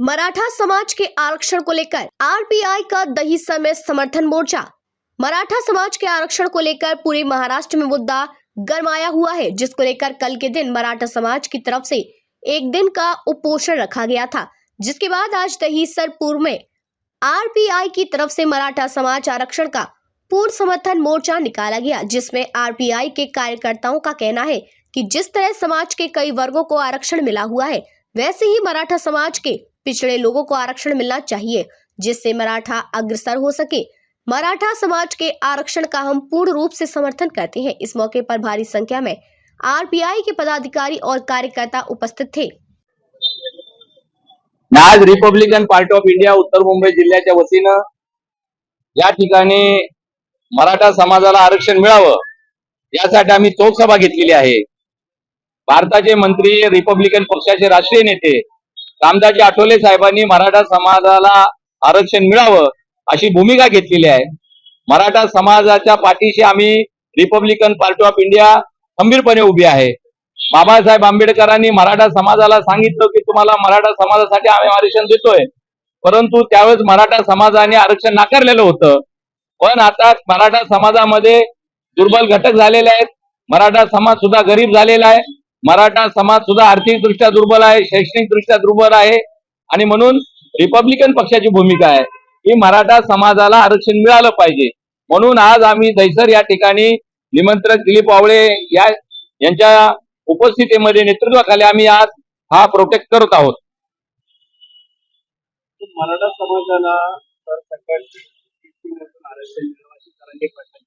मराठा समाज के आरक्षण को लेकर आरपीआई का दहीसर में समर्थन मोर्चा। मराठा समाज के आरक्षण को लेकर पूरे महाराष्ट्र में मुद्दा गरमाया हुआ है, जिसको लेकर कल के दिन मराठा समाज की तरफ से एक दिन का उपोषण रखा गया था, जिसके बाद आज दहीसर पूर्व में आरपीआई की तरफ से मराठा समाज आरक्षण का पूर्ण समर्थन मोर्चा निकाला गया, जिसमें आरपीआई के कार्यकर्ताओं का कहना है कि जिस तरह समाज के कई वर्गों को आरक्षण मिला हुआ है, वैसे ही मराठा समाज के पिछड़े लोगों को आरक्षण मिलना चाहिए, जिससे मराठा अग्रसर हो सके। मराठा समाज के आरक्षण का हम पूर्ण रूप से समर्थन करते हैं। इस मौके पर भारी संख्या में आरपीआई के पदाधिकारी और कार्यकर्ता उपस्थित थे। आज रिपब्लिकन पार्टी ऑफ इंडिया उत्तर मुंबई जिल्ह्याच्या वतीनं या ठिकाणी मराठा समाजाला आरक्षण मिळावं यासाठी आम्ही चौक सभा घेतलेली आहे। भारताचे मंत्री रिपब्लिकन पक्षाचे राष्ट्रीय नेते रामदासजी आठवले साहेबांनी मराठा समाजाला आरक्षण मिळावं अशी भूमिका घेतलेली आहे। मराठा समाजाच्या पाठीशी आम्ही रिपब्लिकन पार्टी ऑफ इंडिया खंबीरपणे उभी आहे। बाबासाहेब आंबेडकरांनी मराठा समाजाला सांगितलं की तुम्हाला मराठा समाजासाठी आम्ही आरक्षण देतोय, परंतु त्यावेळेस मराठा समाजाने आरक्षण नाकारलेलं होतं। पण आता मराठा समाजामध्ये दुर्बल घटक झालेले आहेत, मराठा समाज सुद्धा गरीब झालेला आहे, मराठा समाज सुद्धा आर्थिकदृष्ट्या दुर्बल आहे, शैक्षणिकदृष्ट्या दुर्बल आहे, आणि म्हणून रिपब्लिकन पक्षाची भूमिका आहे की मराठा समाजाला आरक्षण मिळालं पाहिजे। म्हणून आज आम्ही दहीसर या ठिकाणी निमंत्रक दिलीप वावळे यांच्या उपस्थितीमध्ये नेतृत्वाखाली आम्ही आज हा प्रोटेक्ट करत आहोत। मराठा समाजाला आरक्षण मिळावं जरांगे पाटलांनी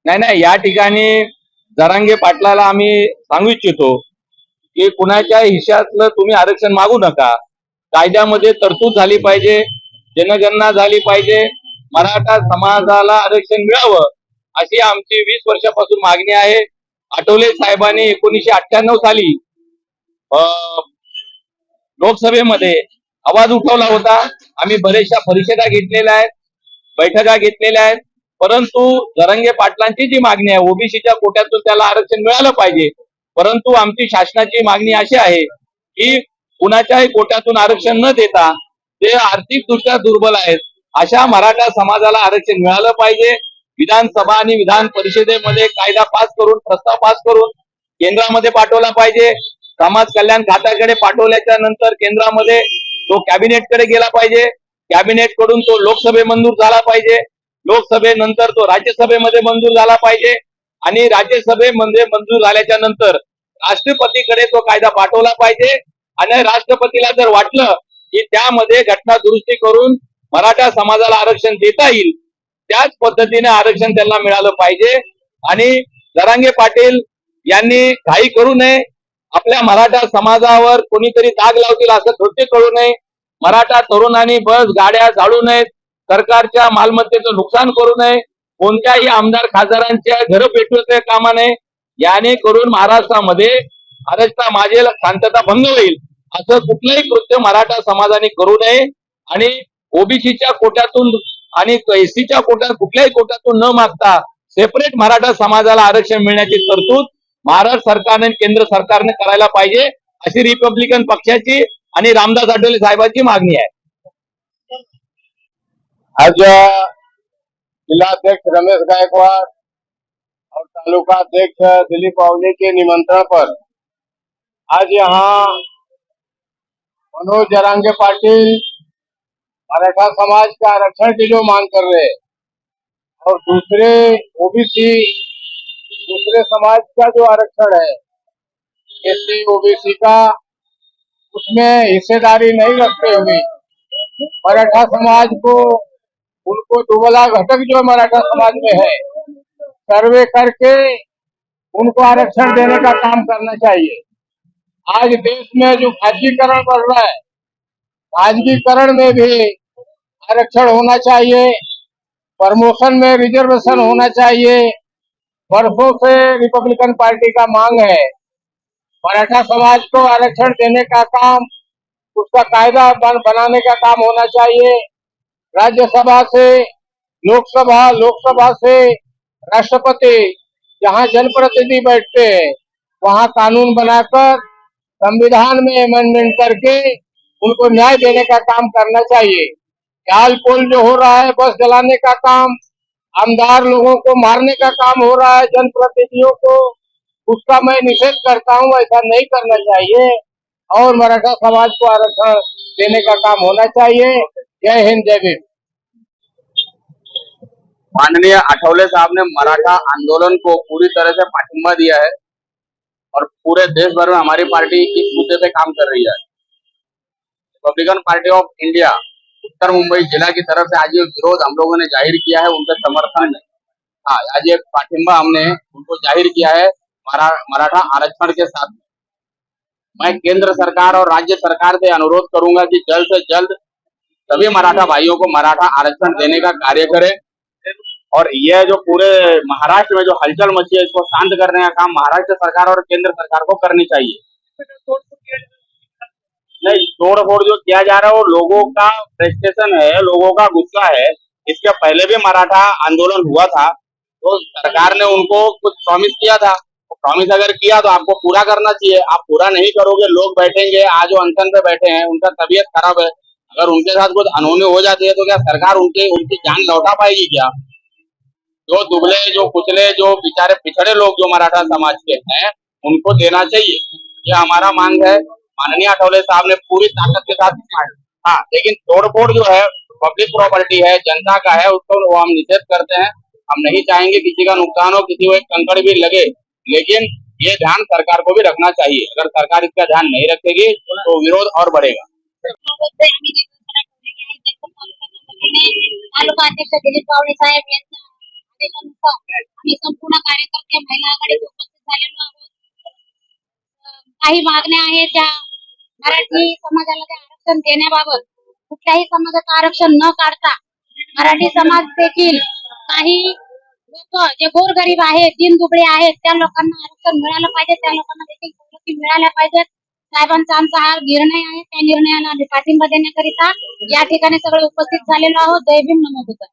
नाही, या ठिकाणी जरांगे पाटलाला आम्ही सांगू इच्छितो की कुणाच्या हिश्श्यातलं तुम्ही आरक्षण मागू नका। कायद्यामध्ये तरतूद झाली पाहिजे, जनगणना झाली पाहिजे, मराठा समाजाला आरक्षण मिळावं अशी आमची 20 वर्षापासून मागणी आहे। आठवले साहेबांनी 1998 साली लोकसभेमध्ये आवाज उठवला होता। आम्ही बरेचशा परिषदा घेतलेल्या आहेत, बैठका घेतलेल्या आहेत, परंतु जरांगे पाटलांची जी मागणी आहे ओबीसीच्या कोट्यातून त्याला आरक्षण मिळालं पाहिजे, परंतु आमची शासनाची मागणी अशी आहे की कुणाच्याही कोट्यातून आरक्षण न देता जे आर्थिकदृष्ट्या दुर्बल आहेत अशा मराठा समाजाला आरक्षण मिळालं पाहिजे। विधानसभा आणि विधान परिषदेमध्ये कायदा पास करून, प्रस्ताव पास करून केंद्रामध्ये पाठवला पाहिजे। समाज कल्याण खात्याकडे पाठवल्याच्या नंतर केंद्रामध्ये तो कॅबिनेटकडे गेला पाहिजे, कॅबिनेट कडून तो लोकसभे मंजूर झाला पाहिजे, लोकसभेनंतर तो राज्यसभेमध्ये मंजूर झाला पाहिजे, आणि राज्यसभेमध्ये मंजूर झाल्याच्या नंतर राष्ट्रपतीकडे तो कायदा पाठवला पाहिजे। आणि राष्ट्रपतीला जर वाटलं की त्यामध्ये घटना दुरुस्ती करून मराठा समाजाला आरक्षण देता येईल, त्याच पद्धतीने आरक्षण त्यांना मिळालं पाहिजे। आणि जरांगे पाटील यांनी घाई करू नये, आपल्या मराठा समाजावर कोणीतरी दाग लावतील असं थोडे करू नये। मराठा तरुणांनी बस गाड्या जाळू नयेत, सरकारच्या मालमत्तेचं नुकसान करू नये, कोणत्याही आमदार खासदारांच्या घर पेटवता कामा नये, याने करून महाराष्ट्रामध्ये माझे शांतता भंग होईल असं कुठलंही कृत्य मराठा समाजाने करू नये। आणि ओबीसीच्या कोट्यातून आणि एससीच्या कोट्यात कुठल्याही कोट्यातून न मागता सेपरेट मराठा समाजाला आरक्षण मिळण्याची तरतूद महाराष्ट्र सरकारने, केंद्र सरकारने करायला पाहिजे अशी रिपब्लिकन पक्षाची आणि रामदास आठवले साहेबांची मागणी आहे। आज जिलाध्यक्ष रमेश गायकवाड़ और तालुका अध्यक्ष दिलीप वावले के निमंत्रण पर आज यहाँ मनोज जरांगे पाटिल मराठा समाज का आरक्षण की जो मांग कर रहे हैं और दूसरे ओबीसी दूसरे समाज का जो आरक्षण है एससी ओबीसी का, उसमें हिस्सेदारी नहीं रखते हुए मराठा समाज को, उनको दुबला घटक जो मराठा समाज में है सर्वे करके उनको आरक्षण देने का काम करना चाहिए। आज देश में जो खासगीकरण बढ़ रहा है, खासगीकरण में भी आरक्षण होना चाहिए, प्रमोशन में रिजर्वेशन होना चाहिए। वर्षों से रिपब्लिकन पार्टी का मांग है मराठा समाज को आरक्षण देने का काम, उसका कायदा बनाने का काम होना चाहिए। राज्यसभा से लोकसभा, लोकसभा से राष्ट्रपति, जहां जनप्रतिनिधि बैठते हैं वहाँ कानून बनाकर संविधान में अमेंडमेंट करके उनको न्याय देने का काम करना चाहिए। जाल पोल जो हो रहा है, बस जलाने का काम, आमदार लोगों को मारने का काम हो रहा है, जनप्रतिनिधियों को, उसका मैं निषेध करता हूँ। ऐसा नहीं करना चाहिए और मराठा समाज को आरक्षण देने का काम होना चाहिए। जय हिंद, जय भीम। माननीय आठवले साहब ने मराठा आंदोलन को पूरी तरह से पाठिंबा दिया है और पूरे देश भर में हमारी पार्टी इस मुद्दे पे काम कर रही है। रिपब्लिकन पार्टी ऑफ इंडिया उत्तर मुंबई जिला की तरफ से आज ये विरोध हम लोगों ने जाहिर किया है उनके समर्थन में। हाँ, आज ये पाठिंबा हमने उनको जाहिर किया है मराठा आरक्षण के साथ। मैं केंद्र सरकार और राज्य सरकार से अनुरोध करूंगा कि जल्द से जल्द सभी मराठा भाइयों को मराठा आरक्षण देने का कार्य करें और यह जो पूरे महाराष्ट्र में जो हलचल मची है इसको शांत करने का काम महाराष्ट्र सरकार और केंद्र सरकार को करनी चाहिए। नहीं, तोड़ फोड़ जो किया जा रहा है वो लोगों का फ्रस्ट्रेशन है, लोगों का गुस्सा है। इसके पहले भी मराठा आंदोलन हुआ था तो सरकार ने उनको कुछ प्रॉमिस किया था। प्रॉमिस अगर किया तो आपको पूरा करना चाहिए। आप पूरा नहीं करोगे, लोग बैठेंगे, आज जो अनशन पे बैठे हैं उनका तबीयत खराब है, अगर उनके साथ कुछ अनहोनी हो जाती है तो क्या सरकार उनकी जान लौटा पाएगी क्या? जो दुबले, जो कुचले, जो बेचारे पिछड़े लोग जो मराठा समाज के हैं उनको देना चाहिए, ये हमारा मांग है। माननीय आठवले साहब ने पूरी ताकत के साथ, हाँ, लेकिन तोड़फोड़ जो है पब्लिक प्रॉपर्टी है, जनता का है, उसको वो हम निषेध करते हैं। हम नहीं चाहेंगे किसी का नुकसान हो, किसी को एक कंकड़ भी लगे, लेकिन ये ध्यान सरकार को भी रखना चाहिए। अगर सरकार इसका ध्यान नहीं रखेगी तो विरोध और बढ़ेगा। तालुका अध्यक्ष दिलीप पावळे साहेब यांच्या आदेशानुसार आम्ही संपूर्ण कार्यकर्ते महिला आघाडीत उपस्थित झालेलो आहोत। काही मागण्या आहेत त्या मराठी समाजाला ते आरक्षण देण्याबाबत, कुठल्याही समाजाचं आरक्षण न काढता मराठी समाज देखील काही लोक जे गोरगरीब आहेत, दीनदुबळे आहेत, त्या लोकांना आरक्षण मिळालं पाहिजे, त्या लोकांना देखील सवलती मिळाल्या पाहिजेत। साहेबांचा आमचा हा निर्णय आहे, त्या निर्णयाला आम्ही पाठिंबा देण्याकरिता या ठिकाणी सगळे उपस्थित झालेलो आहोत। जय भीम, नमो बुद्धाय।